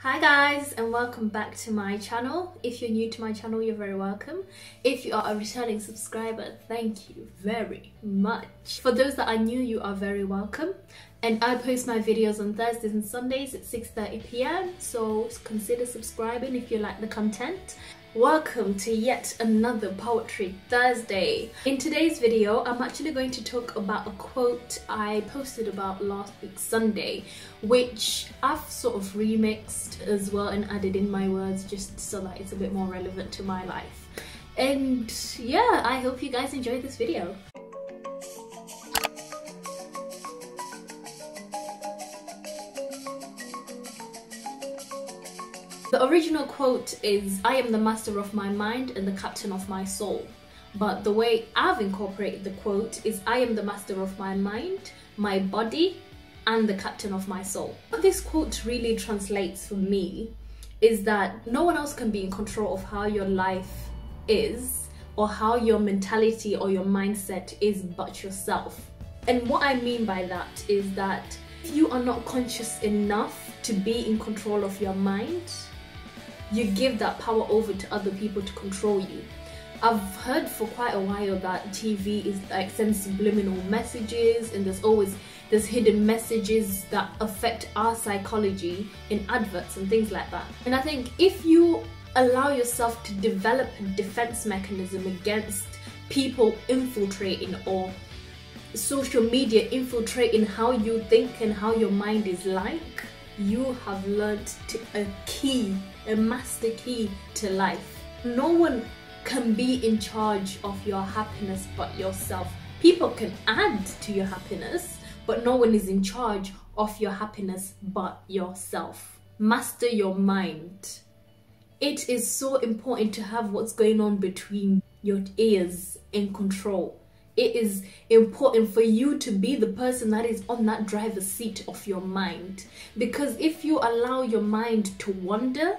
Hi guys, and welcome back to my channel. If you're new to my channel, you're very welcome. If you are a returning subscriber, thank you very much. For those that are new, you are very welcome. And I post my videos on Thursdays and Sundays at 6:30 p.m. so consider subscribing if you like the content. Welcome to yet another Poetry Thursday. In today's video, I'm actually going to talk about a quote I posted about last week Sunday, which I've sort of remixed as well and added in my words just so that it's a bit more relevant to my life. And yeah, I hope you guys enjoy this video. The original quote is, "I am the master of my mind and the captain of my soul." But the way I've incorporated the quote is, "I am the master of my mind, my body, and the captain of my soul." What this quote really translates for me is that no one else can be in control of how your life is or how your mentality or your mindset is but yourself. And what I mean by that is that if you are not conscious enough to be in control of your mind, you give that power over to other people to control you. I've heard for quite a while that TV is like sends subliminal messages, and there's hidden messages that affect our psychology in adverts and things like that. And I think if you allow yourself to develop a defense mechanism against people infiltrating or social media infiltrating how you think and how your mind is like, you have learned a master key to life. No one can be in charge of your happiness but yourself. People can add to your happiness, but no one is in charge of your happiness but yourself. Master your mind. It is so important to have what's going on between your ears in control. It is important for you to be the person that is on that driver's seat of your mind. Because if you allow your mind to wander,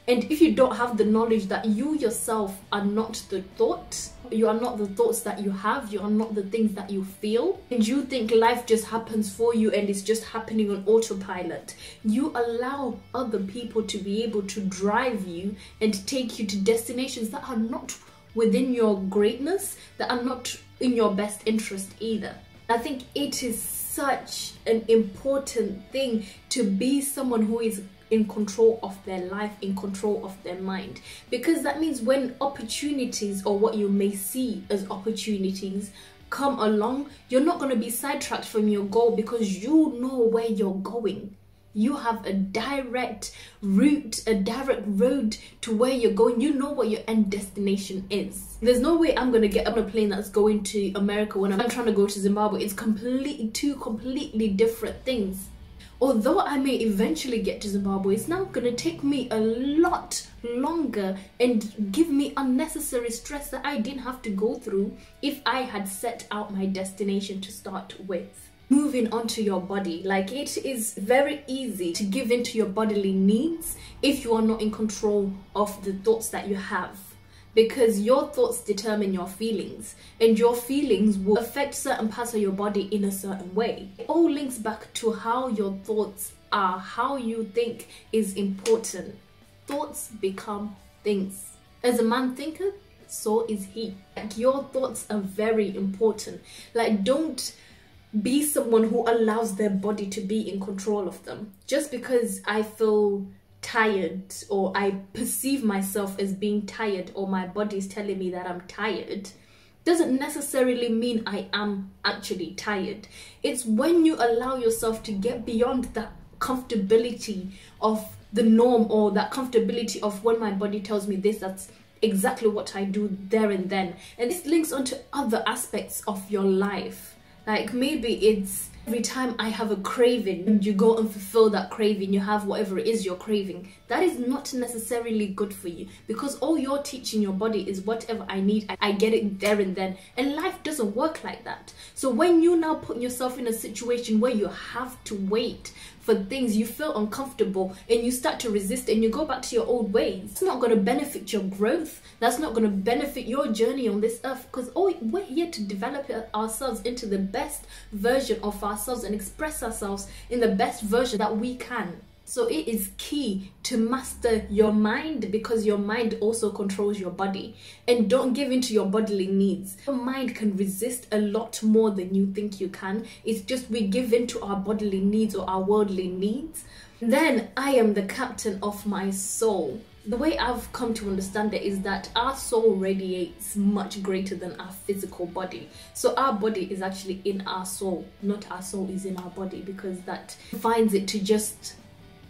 and if you don't have the knowledge that you yourself are not the thought, you are not the thoughts that you have, you are not the things that you feel, and you think life just happens for you and it's just happening on autopilot, you allow other people to be able to drive you and take you to destinations that are not within your greatness, that are not in your best interest either. I think it is such an important thing to be someone who is in control of their life, in control of their mind, because that means when opportunities or what you may see as opportunities come along, you're not going to be sidetracked from your goal because you know where you're going. You have a direct route, a direct road to where you're going. You know what your end destination is. There's no way I'm gonna get on a plane that's going to America when I'm trying to go to Zimbabwe. It's two completely different things. Although I may eventually get to Zimbabwe, it's now gonna take me a lot longer and give me unnecessary stress that I didn't have to go through if I had set out my destination to start with. Moving on to your body, like, it is very easy to give in to your bodily needs if you are not in control of the thoughts that you have, because your thoughts determine your feelings, and your feelings will affect certain parts of your body in a certain way. It all links back to how your thoughts are. How you think is important. Thoughts become things. As a man thinketh, so is he. Like, your thoughts are very important. Like, don't be someone who allows their body to be in control of them. Just because I feel tired or I perceive myself as being tired or my body is telling me that I'm tired doesn't necessarily mean I am actually tired. It's when you allow yourself to get beyond that comfortability of the norm, or that comfortability of when my body tells me this, that's exactly what I do there and then. And this links onto other aspects of your life. Like, maybe it's every time I have a craving and you go and fulfill that craving, you have whatever it is you're craving. That is not necessarily good for you, because all you're teaching your body is whatever I need, I get it there and then. And life doesn't work like that. So when you now put yourself in a situation where you have to wait for things, you feel uncomfortable and you start to resist and you go back to your old ways. It's not going to benefit your growth. That's not going to benefit your journey on this earth, because we're here to develop ourselves into the best version of ourselves and express ourselves in the best version that we can. So it is key to master your mind, because your mind also controls your body. And don't give in to your bodily needs. Your mind can resist a lot more than you think you can. It's just we give in to our bodily needs or our worldly needs. Then I am the captain of my soul. The way I've come to understand it is that our soul radiates much greater than our physical body. So our body is actually in our soul, not our soul is in our body, because that defines it to just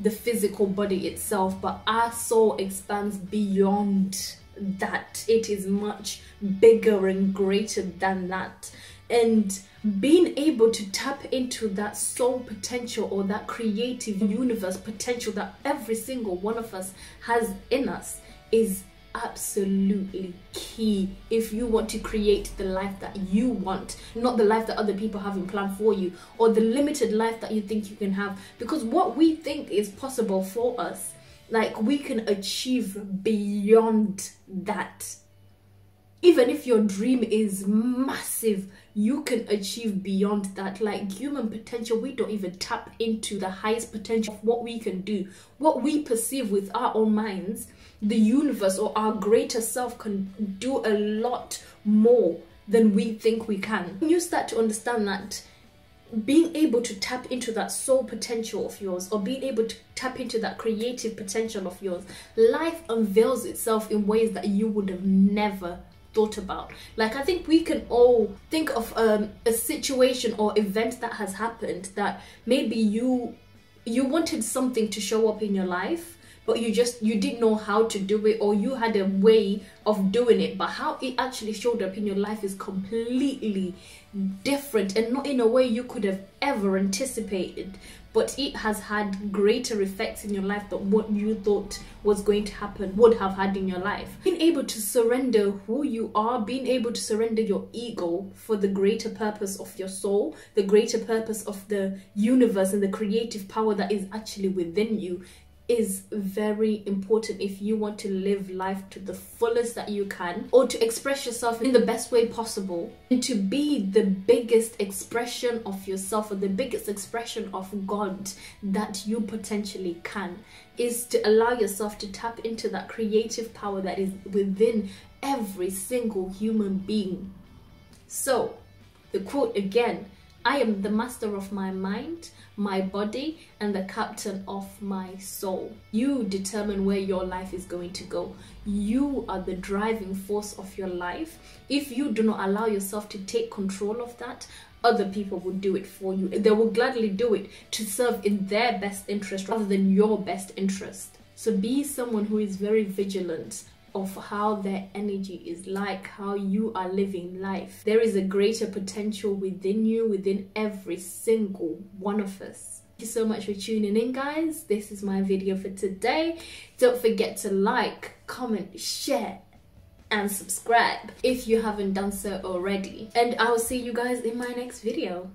the physical body itself. But our soul expands beyond that. It is much bigger and greater than that. And being able to tap into that soul potential or that creative universe potential that every single one of us has in us is absolutely key if you want to create the life that you want, not the life that other people have in plan for you, or the limited life that you think you can have. Because what we think is possible for us, like, we can achieve beyond that. Even if your dream is massive, you can achieve beyond that. Like, human potential, we don't even tap into the highest potential of what we can do. What we perceive with our own minds, the universe or our greater self can do a lot more than we think we can. When you start to understand that, being able to tap into that soul potential of yours, or being able to tap into that creative potential of yours, life unveils itself in ways that you would have never thought about. Like, I think we can all think of a situation or event that has happened that maybe you wanted something to show up in your life, but you didn't know how to do it, or you had a way of doing it, but how it actually showed up in your life is completely different and not in a way you could have ever anticipated. But it has had greater effects in your life than what you thought was going to happen would have had in your life. Being able to surrender who you are, being able to surrender your ego for the greater purpose of your soul, the greater purpose of the universe and the creative power that is actually within you, is very important if you want to live life to the fullest that you can, or to express yourself in the best way possible, and to be the biggest expression of yourself, or the biggest expression of God that you potentially can, is to allow yourself to tap into that creative power that is within every single human being. So, the quote again: I am the master of my mind, my body, and the captain of my soul. You determine where your life is going to go. You are the driving force of your life. If you do not allow yourself to take control of that, other people will do it for you. They will gladly do it to serve in their best interest rather than your best interest. So be someone who is very vigilant of how their energy is like, how you are living life. There is a greater potential within you, within every single one of us. Thank you so much for tuning in, guys. This is my video for today. Don't forget to like, comment, share, and subscribe if you haven't done so already. And I will see you guys in my next video.